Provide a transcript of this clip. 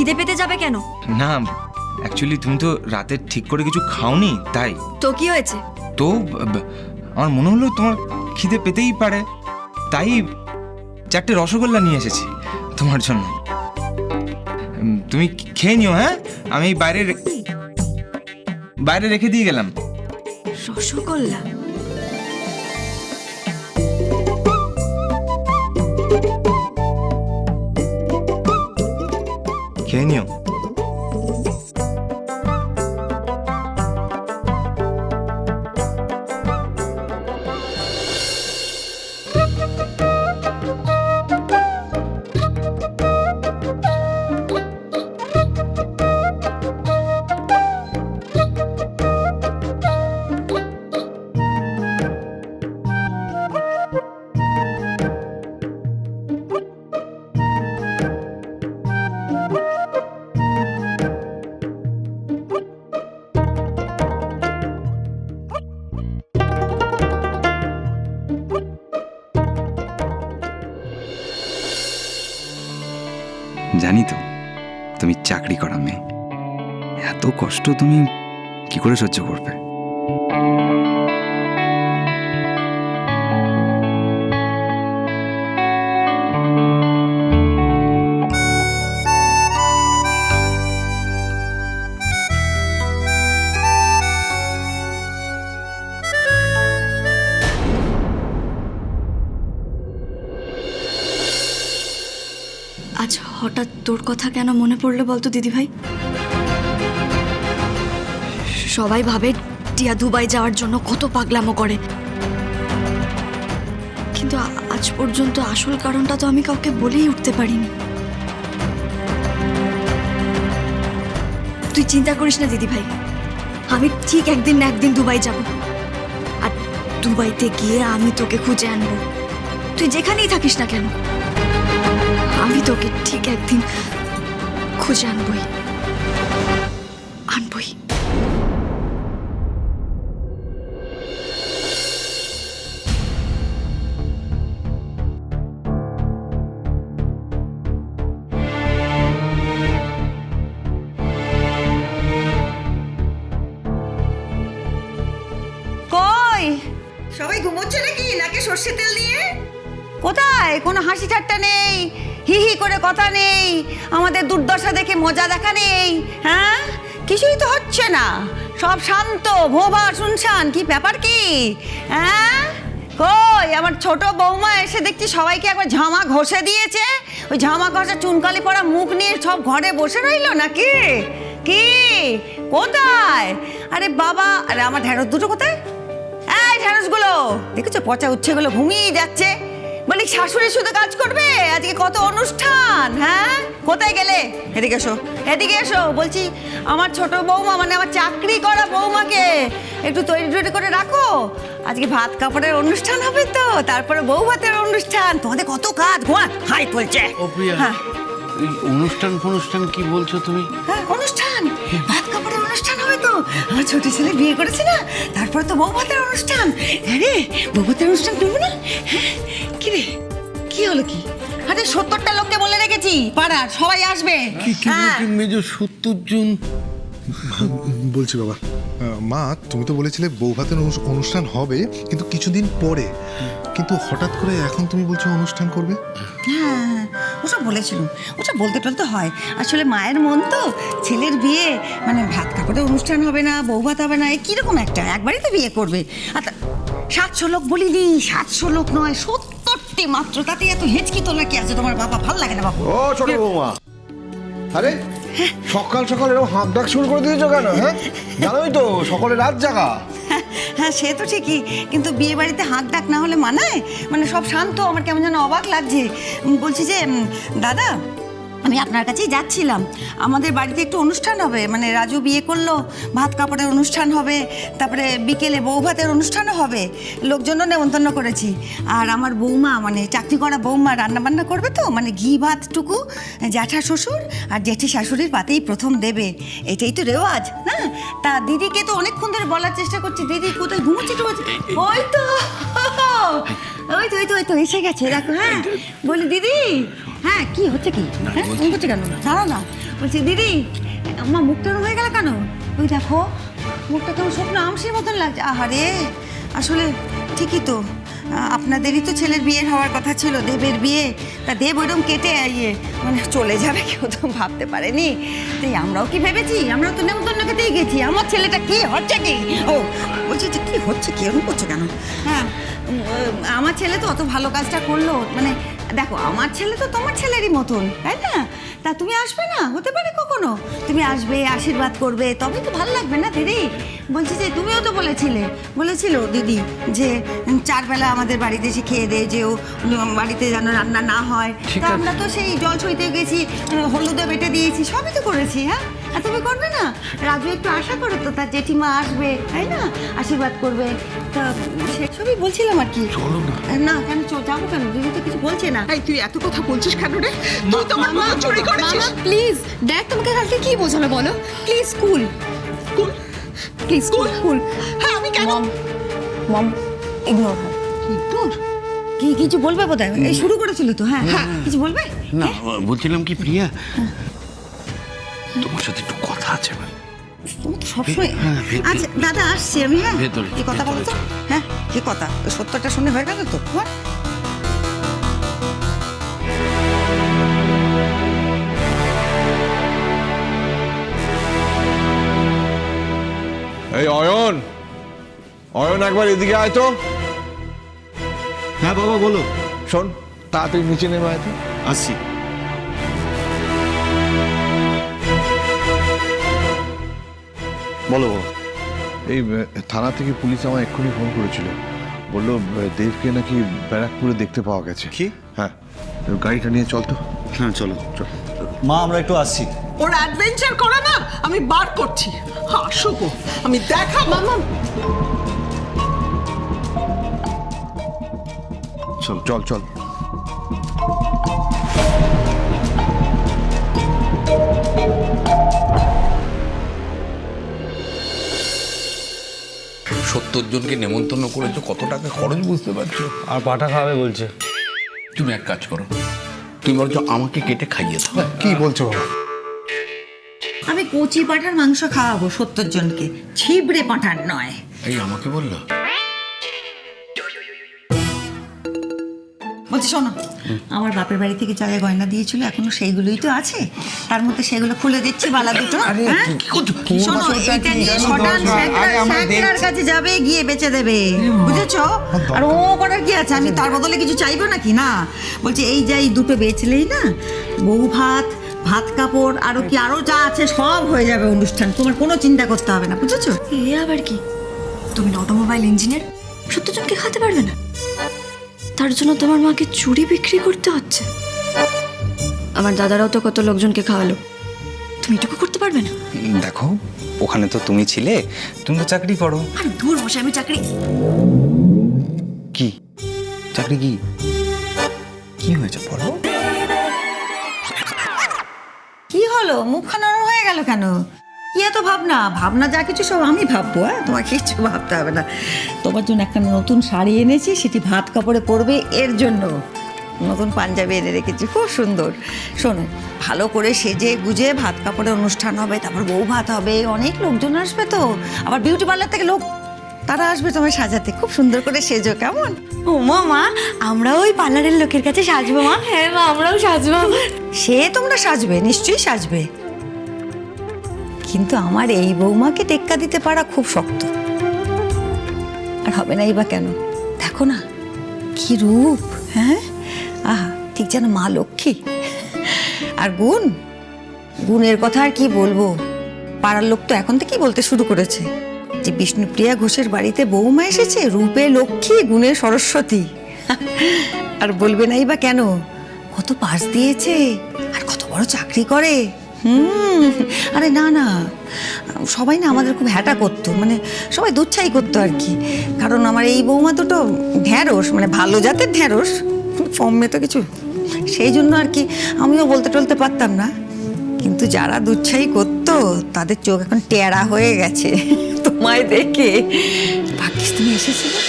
খিদে পেতে যাবে কেন? না অ্যাকচুয়ালি তুমি তো রাতে ঠিক করে কিছু খাওনি তাই। তো কি হয়েছে? তো আমার মনে হলো তোমার খিদে পেতেই পারে, তাই 4টে রসগোল্লা নিয়ে এসেছি তোমার জন্য। তুমি খেয়ে নিও। হ্যাঁ, আমি বাইরে রেখে দিয়ে গেলাম। রসগোল্লা? খেয়ে নিও। জানি তো তুমি চাকরি করা মেয়ে, এত কষ্ট তুমি কি করে সহ্য করবে? আজ হঠাৎ তোর কথা কেন মনে পড়লো বলতো দিদিভাই? সবাই ভাবে টিয়া দুবাই যাওয়ার জন্য কত পাগলামো করে, কিন্তু আজ পর্যন্ত আসল কারণটা তো আমি কাউকে বলেই উঠতে পারিনি। তুই চিন্তা করিস না দিদিভাই, আমি ঠিক একদিন না একদিন দুবাই যাব, আর দুবাইতে গিয়ে আমি তোকে খুঁজে আনবো। তুই যেখানেই থাকিস না কেন, আমি তোকে ঠিক একদিন খুঁজে আনবই। কই সবাই ঘুমোচ্ছে নাকি সর্ষে তেল দিয়ে? কোথায় কোনো হাসি ঠাট্টা নেই, হি হি করে কথা নেই, আমাদের দুর্দশা দেখে মজা দেখা নেই। হ্যাঁ, কিছুই তো হচ্ছে না, সব শান্ত ভোভা শুনশান। কি ব্যাপার কি? হ্যাঁ, কই আমার ছোট বৌমা এসে দেখছি সবাইকে একবার ঝামা ঘষে দিয়েছে, ওই ঝামা ঘষা চুনকালি পড়া মুখ নিয়ে সব ঘরে বসে রইলো নাকি? কি কোথায়? আরে বাবা, আরে আমার ঢেঁড়স দুটো কোথায়? এই ঢেঁড়সগুলো দেখেছো, পচা উচ্ছেগুলো ঘুমিয়ে যাচ্ছে। বলি শাশুড়ি শুধু কাজ করবে, আজকে কত অনুষ্ঠান। হ্যাঁ, কোথায় গেলে? এদিকে এসো, এদিকে এসো বলছি। আমার ছোট বৌমা মানে আমার চাকরি করা বৌমাকে একটু তৈরি করে রাখো, আজকে ভাত কাপড়ের অনুষ্ঠান হবে তো, তারপরে বউ ভাতের অনুষ্ঠান। তোমাদের কত কাজ, ঘোয়া হাই বলছে। ও প্রিয়া, হ্যাঁ, এই অনুষ্ঠান কি বলছো তুমি? হ্যাঁ অনুষ্ঠান, ভাত কাপড়ের অনুষ্ঠান হবে তো। আমার ছোট ছেলে বিয়ে করেছে না, তারপরে তো বউ ভাতের অনুষ্ঠান। আরে বউ ভাতের অনুষ্ঠান করবো না? হ্যাঁ, কি রে, কি হলো কি? আরে 70টা লোককে বলে রেখেছি, পাড়ার সবাই আসবে। হ্যাঁ। মেজো 70 জন? বলছি বাবা, মা তুমি তো বলেছিলে বউ ভাতের অনুষ্ঠান হবে কিন্তু কিছুদিন পরে, কিন্তু হঠাৎ করে এখন তুমি বলছো অনুষ্ঠান করবে। হ্যাঁ, ওসব বলেছিলাম, ওসব বলতে টলতে হয়। আসলে মায়ের মন তো, ছেলের বিয়ে মানে ভাত কাপড়ের অনুষ্ঠান হবে না, বউ ভাত হবে না, কিরকম একটা, একবারই তো বিয়ে করবে। আর 700 লোক বলিনি, 700 লোক নয়, 70টি মাত্র, তাতে এত হেঁচকি তোলা কি আছে তোমার? বাবা ভাল লাগে না বাবু। ও ছোট বৌমা, আরে সকাল সকাল এরকম হাঁক ডাক শুরু করে দিয়েছো কেন? হ্যাঁ, জানোই তো সকলে রাত জাগা। হ্যাঁ, সে তো ঠিকই, কিন্তু বিয়ে বাড়িতে হাঁক ডাক না হলে মানায়? মানে সব শান্ত, আমার কেমন যেন অবাক লাগছে। বলছি যে দাদা, আমি আপনার কাছেই যাচ্ছিলাম, আমাদের বাড়িতে একটু অনুষ্ঠান হবে, মানে রাজু বিয়ে করলো, ভাত কাপড়ের অনুষ্ঠান হবে, তারপরে বিকেলে বউ ভাতের অনুষ্ঠানও হবে, লোকজনও নেমন্তন্ন করেছি। আর আমার বৌমা মানে চাকরি করা বৌমা রান্নাবান্না করবে তো, মানে ঘি ভাতটুকু জ্যাঠা শ্বশুর আর জেঠি শাশুড়ির পাতেই প্রথম দেবে, এটাই তো রেওয়াজ না? তা দিদিকে তো অনেকক্ষণ ধরে বলার চেষ্টা করছি, দিদি কোথায় ঘুমোচ্ছে টুমোচ্ছে? ওই তো ওই তো এসে গেছে, দেখো। হ্যাঁ বলি দিদি, হ্যাঁ কি হচ্ছে কি? হ্যাঁ ফোন করছে কেন? দাঁড়াও না, বলছি দিদি আমার মুখটা এরম হয়ে গেল কেন? ওই দেখো মুখটা কেমন শুকনো আমসির মতন লাগছে। আহারে আসলে ঠিকই তো, আপনাদেরই তো ছেলের বিয়ের হওয়ার কথা ছিল, দেবের বিয়ে। তা দেব ওইরকম কেটে মানে চলে যাবে কেউ তো ভাবতে পারেনি। তাই আমরাও কি ভেবেছি, আমরাও তো নেমন্তন্ন খেতেই গেছি। আমার ছেলেটা কি হচ্ছে কি, ও বলছি যে কি হচ্ছে কি এরকম করছো কেন? হ্যাঁ আমার ছেলে তো অত ভালো কাজটা করলো, মানে দেখো আমার ছেলে তো তোমার ছেলেরই মতন, তাই না? তা তুমি আসবে না, হতে পারে কখনো তুমি আসবে, আশীর্বাদ করবে, তবে তো ভালো লাগবে না দিদি? বলছি যে তুমিও তো বলেছিল দিদি যে 4 বেলা আমাদের বাড়িতে এসে খেয়ে দেয়, যে ও বাড়িতে যেন রান্না না হয়। তা আমরা তো সেই জল ছইতে গেছি, হলুদে বেটে দিয়েছি, সবই তো করেছি। হ্যাঁ আর তুমি করবে না? রাজু একটু আশা করো তো, তার জেঠিমা আসবে, তাই না, আশীর্বাদ করবে। তা সেসবই বলছিলাম আর কি। চলো না। না কেন যাবো কেন, দিদি তো কিছু বলছে না। এই তুই এত কথা বলছিস কেন রে? তুই তোমার মা চুরি করেছিস। প্লিজ দেখ তোমাকে কালকে কি বোঝালো বলো। Please school school? Please school. হ্যাঁ আমি কেন? মম ইগনোর হার। কি তোর কি কিছু বলবে বোধহয়, এই শুরু করেছিল তো। হ্যাঁ কিছু বলবে? না বলছিলাম কি প্রিয়া, তোমার সাথে একটু কথা আছে। তুমি তো সবসময়। হ্যাঁ, আচ্ছা দাদা আসছি আমি। হ্যাঁ ভেতরে, কি কথা বলো তো? হ্যাঁ কি কথা, সত্যটা শুনে হয়ে গেল তো তোমার? এই অয়ন, একবার এদিকে আয় তো। হ্যাঁ বাবা বলো। শোন, তাড়াতাড়ি নিচে নেমে আয় তো। আসছি। বলো বাবা। এই থানা থেকে পুলিশ আমায় এক্ষুনি ফোন করেছিল, বললো দেবকে নাকি ব্যারাকপুরে দেখতে পাওয়া গেছে। কি? হ্যাঁ গাড়িটা নিয়ে চল তো। হ্যাঁ চলো। মা আমরা একটু আসছি। ওর অ্যাডভেঞ্চার করা না আমি বার করছি। আসো গো, আমি দেখাবো। মামা চল চল চল। সত্তর জনকে নেমন্তন্ন করেছো, কত টাকা খরচ বুঝতে পারছো? আর পাঠা খাবে বলছে। তুমি এক কাজ করো, তুমি বলছো আমাকে কেটে খাইয়ে দাও। কি বলছো বাবা? আমি কচি পাঁঠার মাংস খাওয়াবো 70 জনকে, ছিবড়ে পাঁঠার নয়। এই আমাকে বললো? বলছি শোনো, আমার বাপের বাড়ি থেকে যা যা গয়না দিয়েছিল এখনো সেইগুলোই তো আছে, তার মধ্যে সেগুলো খুলে দিচ্ছি বালা দুটো। হ্যাঁ? শোনো এটা নিয়ে শটান স্যাকরার কাছে যাবে, গিয়ে বেচে দেবে, বুঝেছো? আর ও করার কি আছে, আমি তার বদলে কিছু চাইবো নাকি? না বলছি এই যে এই দুটো বেচলেই না বউ ভাত, ভাত কাপড় আরো যা আছে সব হয়ে যাবে অনুষ্ঠান, তোমার কোনো চিন্তা করতে হবে না, বুঝেছো? এ আবার কি, তুমি অটোমোবাইল ইঞ্জিনিয়ার, 70 জনকে খাতে পারবে না? তার জন্য তোমার মাকে চুরি বিক্রি করতে হচ্ছে? আমার দাদারাও তো কত লোকজনকে খাওয়ালো, তুমি এটুকু করতে পারবে না? দেখো ওখানে তো তুমি ছিলে, তুমি তো চাকরি করো। আর দূর বসে আমি চাকরি। কি চাকরি? কি হয়েছে বলো? কি হলো, মুখখানা নরম হয়ে গেল কেন? কি এত ভাবনা যা কিছু সব আমি ভাববো। হ্যাঁ তোমার কিছু ভাবতে হবে না। তোমার জন্য একটা নতুন শাড়ি এনেছি, সেটি ভাত কাপড়ে পরবে, এর জন্য নতুন পাঞ্জাবি এনে রেখেছি, খুব সুন্দর। শোনো, ভালো করে সেজে গুজে ভাত কাপড়ে অনুষ্ঠান হবে, তারপর বউ ভাত হবে, অনেক লোকজন আসবে তো, আবার বিউটি পার্লার থেকে লোক তারা আসবে তোমায় সাজাতে, খুব সুন্দর করে সেজো, কেমন? ও মা, আমরাও ওই পার্লারের লোকের কাছে সাজবো মা। হ্যাঁ মা, আমরাও সাজবো। সে তোমরা সাজবে, নিশ্চয়ই সাজবে, কিন্তু আমার এই বৌমাকে টেক্কা দিতে পারা খুব শক্ত। আর হবে নাই বা কেন? দেখো না কি রূপ, হ্যাঁ আহা, ঠিক যেন মা লক্ষ্মী। আর গুণের কথা আর কি বলবো, পাড়ার লোক তো এখন থেকেই বলতে শুরু করেছে যে বিষ্ণুপ্রিয়া ঘোষের বাড়িতে বৌমা এসেছে, রূপে লক্ষ্মী, গুণে সরস্বতী। আর বলবে নাই বা কেন, কত পাস দিয়েছে আর কত বড় চাকরি করে। আরে না সবাই না আমাদের খুব হ্যাটা করতো, মানে সবাই দুচ্ছাই করতো আর কি, কারণ আমার এই বৌমা দুটো ঢ্যাঁড়স, মানে ভালো জাতের ঢ্যাঁড়স, ফর্মে তো কিছু, সেই জন্য আর কি আমিও বলতে টলতে পারতাম না। কিন্তু যারা দুচ্ছাই করতো তাদের চোখ এখন টেরা হয়ে গেছে তোমায় দেখে। ভাগ্যিস তুমি এসেছিলে।